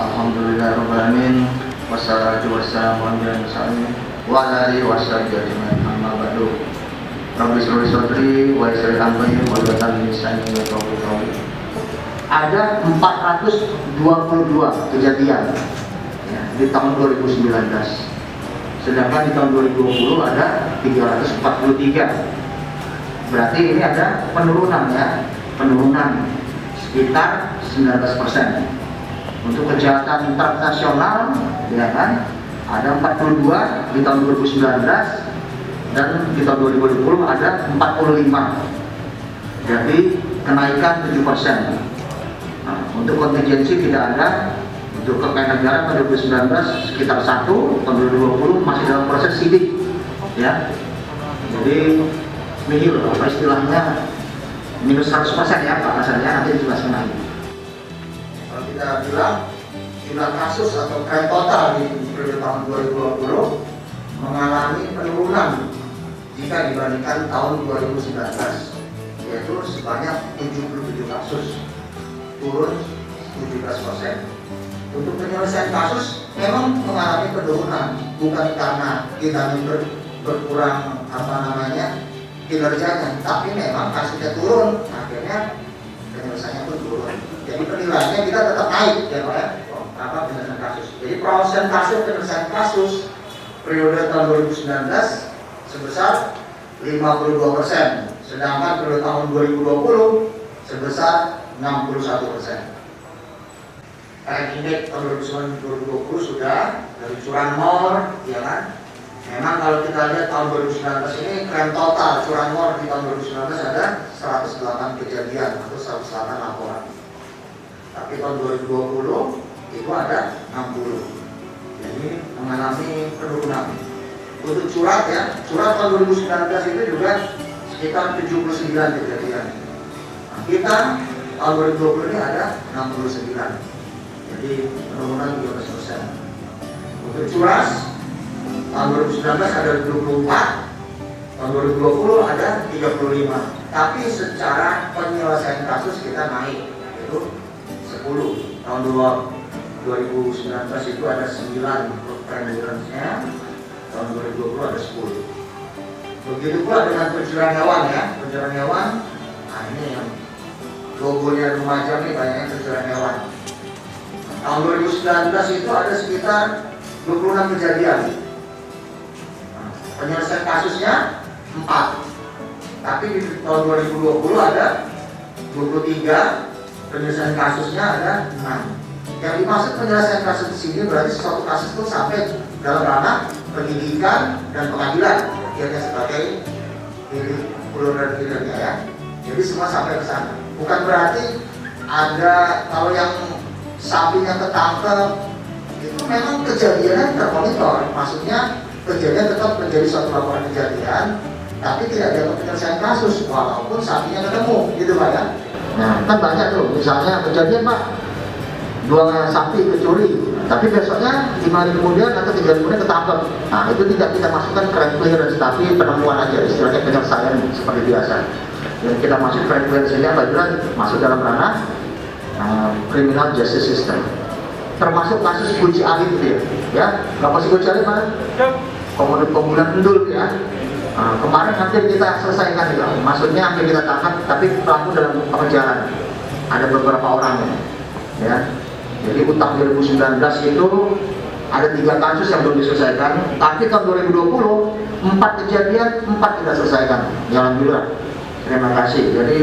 Alhamdulillahirrahmanirrahim. Wassalatu wassalamu ala rasulillah wa ala alihi washabihi ajmain. Amma ba'du. Rabbi shrah li sadri wa yassir li amri wahlul 'uqdatam min lisani yafqahu qawli. Ada 422 kejadian ya, di tahun 2019. Sedangkan di tahun 2020 ada 343. Berarti ini ada penurunan ya, penurunan sekitar 19%. Untuk kejahatan transnasional, ya kan, ada 42 di tahun 2019 dan di tahun 2020 ada 45. Jadi kenaikan 7%. Nah, untuk kontingensi tidak ada. Untuk kekayaan negara pada 2019 sekitar 1, tahun 2020 masih dalam proses sidik, ya. Jadi nihil, apa istilahnya, minus 100% ya Pak Kasarnya, nanti dijelaskan lagi. Kalau kita bilang jumlah kasus atau tren total di periode tahun 2020 mengalami penurunan jika dibandingkan tahun 2019, yaitu sebanyak 77 kasus, turun 17%. Untuk penyelesaian kasus memang mengalami penurunan, bukan karena kita berkurang kinerjanya, tapi memang kasusnya turun, akhirnya penyelesaiannya pun turun. Jadi penilaiannya kita tetap naik ya Pak ya, penyelesaian kasus. Jadi persentase penyelesaian kasus periode tahun 2019 sebesar 52%, sedangkan periode tahun 2020 sebesar 61%. Indeks tahun 2020 sudah dari curanmor, ya kan? Memang kalau kita lihat tahun 2019 ini tren total curanmor di tahun 2019 ada 108 kejadian atau 108 laporan. Tapi tahun 2020 itu ada 60. Jadi mengalami penurunan. Untuk curat ya, curat tahun 2019 itu juga sekitar 79 kejadian. Nah, kita tahun 2020 ini ada 69. Jadi penurunan 12%. Untuk curas tahun 2019 ada 24, tahun 2020 ada 35. Tapi secara penyelesaian kasus kita naik, yaitu 10. Tahun 2019 itu ada 9 prevalence-nya, tahun 2020 ada 10. Begitu pula dengan pencurian hewan ya, pencurian hewan. Nah ini yang logonya Lumajang nih, banyaknya pencurian hewan. Tahun 2019 itu ada sekitar 26 kejadian. Penyelesaian kasusnya 4. Tapi di tahun 2020 ada 23, penyelesaian kasusnya ada 6. Yang dimaksud penyelesaian kasus di sini berarti suatu kasus itu sampai dalam ranah penyidikan dan pengadilan, akhirnya sebagai uluran hilirnya ya. Jadi semua sampai ke sana. Bukan berarti ada kalau yang sapinya ketangkep itu memang kejadiannya termonitor, maksudnya kejadian tetap menjadi suatu laporan kejadian, tapi tidak ada penyelesaian kasus walaupun sapinya ketemu, gitu Pak ya. Nah kan banyak tuh, misalnya kejadian Pak, 2 sapi kecuri, tapi besoknya 5 hari kemudian atau 3 hari kemudian ketangkep. Nah itu tidak kita masukkan crime clearance, tapi penemuan aja, istilahnya penyelesaian seperti biasa. Yang kita masuk crime clearance ini apabila masuk dalam ranah criminal justice system, termasuk kasus kunci alim itu ya. Berapa sih kunci alim Pak? Pembunuhan endul ya. Kemarin hampir kita selesaikan juga, maksudnya hampir kita tangkap, tapi pelaku dalam pengejaran ada beberapa orang ya. Jadi utang 2019 itu ada 3 kasus yang belum diselesaikan, tapi tahun 2020 4 kejadian, 4 kita selesaikan. Alhamdulillah, terima kasih. Jadi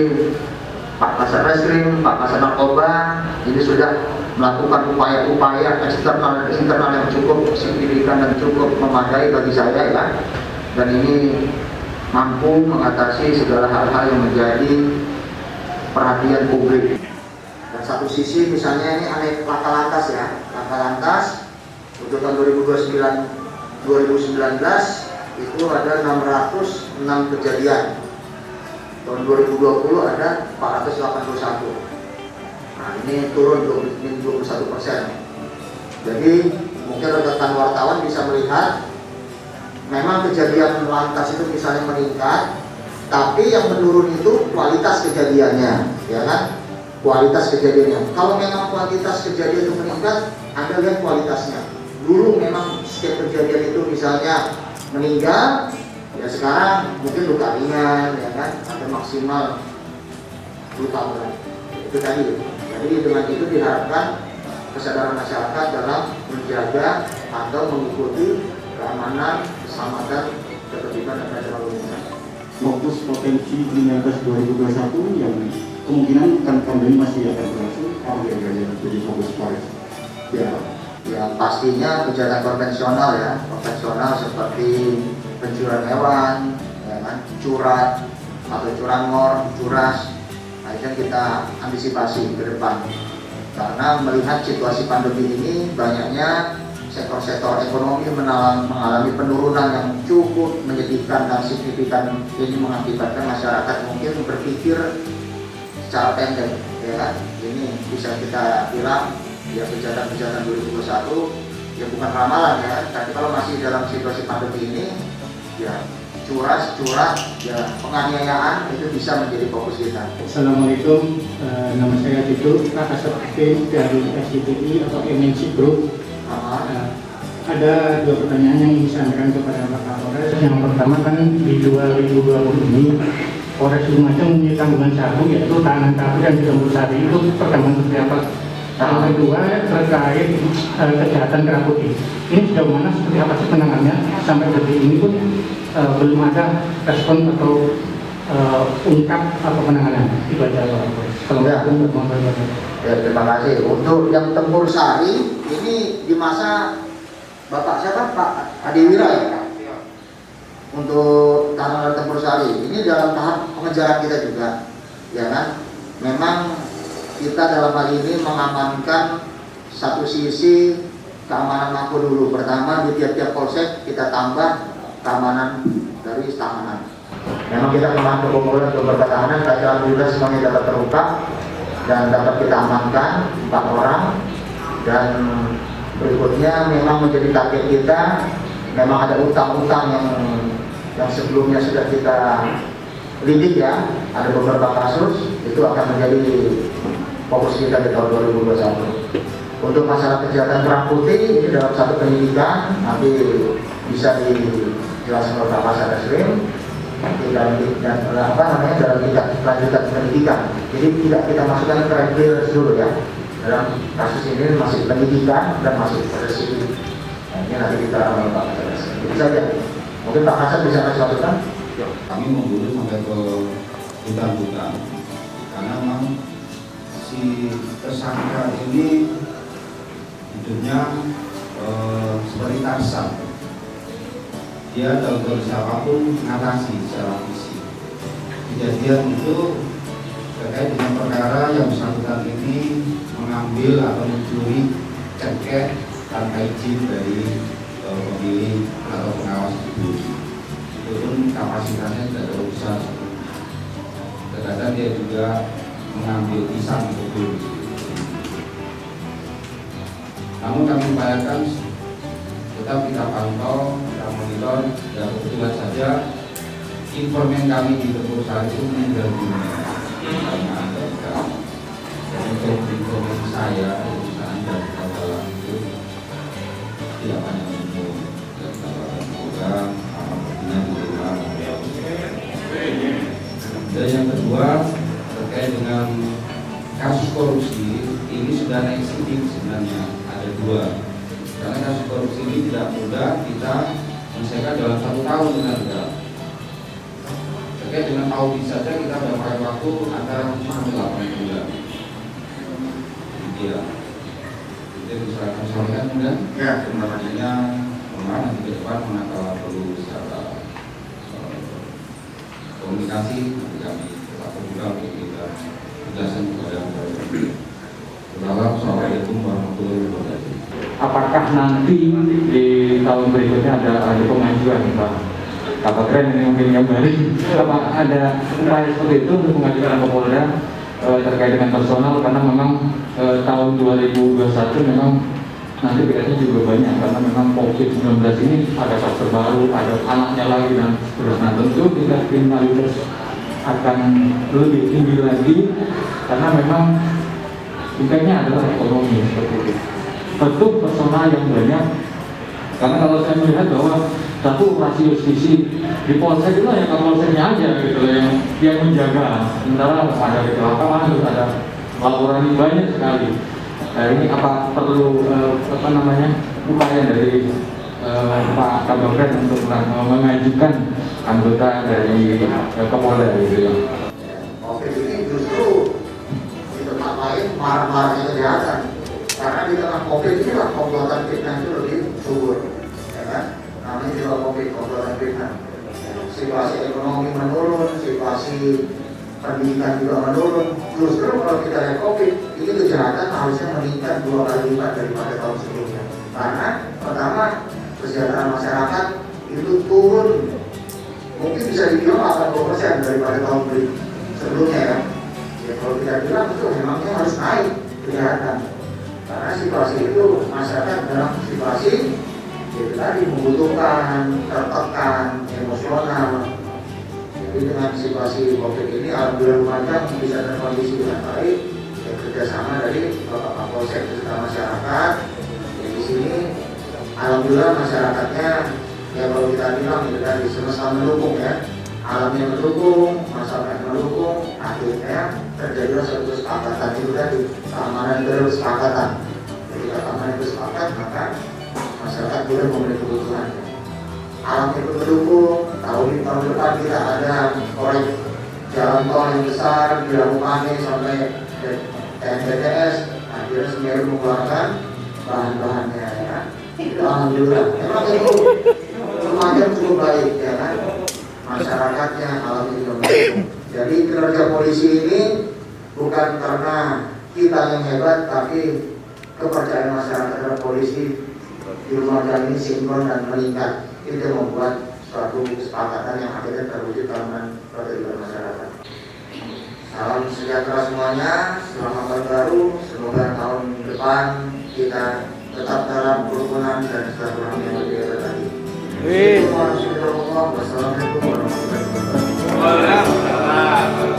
Pak Kasar Reskrim, Pak Kasar Narkoba ini sudah melakukan upaya-upaya eksternal dan internal yang cukup signifikan dan cukup memadai bagi saya ya. Dan ini mampu mengatasi segala hal-hal yang menjadi perhatian publik. Dan satu sisi misalnya ini aneh laka lantas ya, laka lantas untuk tahun 2019 itu ada 606 kejadian. Tahun 2020 ada 481. Nah ini turun 21%. Jadi mungkin rekan wartawan bisa melihat memang kejadian lantas itu misalnya meningkat, tapi yang menurun itu kualitas kejadiannya, ya kan? kualitas kejadiannya. Kalau memang kuantitas kejadian itu meningkat, Anda lihat kualitasnya. Dulu memang setiap kejadian itu misalnya meninggal, ya sekarang mungkin luka ringan, ya kan, atau maksimal luka berat. Itu tadi. Jadi dengan itu diharapkan kesadaran masyarakat dalam menjaga atau mengikuti keamanan, keselamatan, ketertiban dan lalu lintas. Fokus potensi Dinkes 2021 yang kemungkinan kan pandemi masih akan berlangsung, apa yang jadi fokus Polres? Ya pastinya kejahatan konvensional seperti pencurian hewan, ya kan, curat atau curanmor, curas. Nah, itu yang kita antisipasi ke depan. Karena melihat situasi pandemi ini banyaknya sektor-sektor ekonomi mengalami penurunan yang cukup menyedihkan dan signifikan. Ini mengakibatkan masyarakat mungkin berpikir secara pendek, ya kan. Ini bisa kita bilang ya kejahatan 2021 ya bukan ramalan ya, tapi kalau masih dalam situasi pandemi ini ya curat, ya penganiayaan itu bisa menjadi fokus kita. Assalamualaikum, nama saya Tito, Kasat Tim dari SCTI atau MNC Group. Ada dua pertanyaan yang ingin saya sampaikan kepada Pak Kapolres. Yang pertama kan di 2020 ini Polres Lumajang mempunyai tanggungan satu yaitu tahanan kabur dan Campur Sari, itu perkembangan seperti apa? Yang kedua terkait kejahatan keraputi. Ini sejauh mana seperti apa sih penanganannya? Sampai detik ini pun belum ada respon atau ungkap atau penanganan. Itu aja Pak Kapolres. Ya, terima kasih. Untuk yang Tempur Sari ini di masa Bapak siapa? Pak Adiwira ya? Untuk tahanan Tempur Sari ini dalam tahap pengejaran kita juga, ya kan? Memang kita dalam hal ini mengamankan satu sisi keamanan mako dulu. Pertama di tiap-tiap polsek kita tambah keamanan dari tahanan. Memang kita kemarin kebobolan beberapa tahanan, tapi alhamdulillah semuanya dapat terungkap dan dapat kita amankan 4 orang. Dan berikutnya memang menjadi target kita, memang ada utang-utang yang sebelumnya sudah kita lidik ya, ada beberapa kasus itu akan menjadi fokus kita di tahun 2021. Untuk masalah kejahatan kerah putih ini dalam satu penyidikan, nanti bisa dijelaskan oleh Pak Kasareskrim dalam tingkat lanjutan penyidikan. Jadi tidak kita masukkan ke reguler dulu ya. Dalam kasus ini masih penyidikan dan masih proses sidik. Nah, ini nanti kita oleh Pak Kasareskrim. Itu saja. Mungkin Pak Kasar bisa kasih masukan? Kami memburu sampai ke hutan-hutan karena memang si tersangka ini hidupnya seperti Tarzan. Dia dalam kondisi apapun mengatasi secara fisik. Kejadian itu terkait dengan perkara yang bersangkutan ini mengambil atau mencuri cengkeh tanpa izin dari pemilik atau pengawas kebun. Itu pun kapasitasnya tidak terlalu besar. Terkadang dia juga mengambil pisang kebun. Namun kami upayakan tetap kita pantau, kita monitor, dan kebetulan saja informan kami di Tempur Sari itu meninggal dunia karena ada dan untuk informan saya perusahaan dan kepala itu tidak banyak untuk dan semoga amalnya diterima. Dan yang kedua terkait dengan kasus korupsi ini sudah naik sidik sebenarnya, ada 2. Karena kasus korupsi ini tidak mudah kita menyelesaikan dalam 1 tahun sebenarnya. Terkait dengan audit saja kita memakai waktu antara 5 sampai 8 bulan. Iya. Itu bisa kami sampaikan kemudian. Ya, terima kasihnya mohon nanti ke depan manakala perlu secara komunikasi nanti kami tetap terbuka untuk kita jelaskan kepada masyarakat. Assalamualaikum warahmatullahi wabarakatuh. Apakah nanti di tahun berikutnya ada pengajuan Pak Kapolres ini mungkin yang baru, apa ada upaya seperti itu untuk mengajukan ke Polda terkait dengan personal, karena memang tahun 2021 memang nanti BS-nya juga banyak karena memang COVID-19 ini ada faktor baru, ada anaknya lagi dan terus. Nah tentu tingkat kriminalitas akan lebih tinggi lagi karena memang impactnya adalah ekonomi seperti itu. Bentuk personal yang banyak, karena kalau saya melihat bahwa satu rasio justisi di polsek itu hanya kapolseknya aja gitu yang menjaga, sementara ada kecelakaan terus ada laporan yang banyak sekali. Nah ini apa perlu upaya dari Pak Kabagren untuk mengajukan anggota dari Kapolda gitu ya. Oke, ini justru di tempat lain marah-marahnya kejahatan. Karena di tengah COVID ini lah komplotan fitnah itu lebih subur, ya kan? Namanya juga COVID, komplotan fitnah. Situasi ekonomi menurun, situasi pendidikan juga menurun. Justru kalau kita lihat COVID, ini kejahatan harusnya meningkat 2 kali lipat daripada tahun sebelumnya. Karena pertama, kesejahteraan masyarakat itu turun, mungkin bisa dibilang 80% daripada tahun sebelumnya ya. Ya kalau kita bilang itu memangnya harus naik kejahatan. Karena situasi itu masyarakat dalam situasi itu tadi membutuhkan, tertekan, emosional. Jadi dengan situasi COVID ini alhamdulillah Lumajang bisa terkondisi dengan baik. Ya, kerjasama dari Bapak Kapolsek beserta masyarakat. Ya, di sini alhamdulillah masyarakatnya ya kalau kita bilang itu tadi semesta mendukung ya. Alamnya mendukung, masyarakat mendukung, akhirnya terjadilah suatu kesepakatan itu tadi, keamanan itu adalah kesepakatan. Jadi keamanan itu sepakat, maka masyarakat boleh memenuhi kebutuhannya. Alam itu mendukung, tahun depan kita ada proyek jalan tol yang besar di Lampung sampai TNBTS, akhirnya Semeru mengeluarkan bahan-bahannya ya. Itu alhamdulillah. Memang itu lumayan cukup baik ya kan. Masyarakatnya alam itu mendukung. Jadi kinerja polisi ini bukan karena kita yang hebat, tapi kepercayaan masyarakat terhadap polisi di Lumajang ini sinkron dan meningkat. Itu yang membuat suatu kesepakatan yang akhirnya terwujud dalam perlindungan masyarakat. Salam sejahtera semuanya, selamat tahun baru. Semoga tahun depan kita tetap dalam kerukunan dan silaturahmi yang lebih hebat lagi. Wassalamualaikum warahmatullahi wabarakatuh.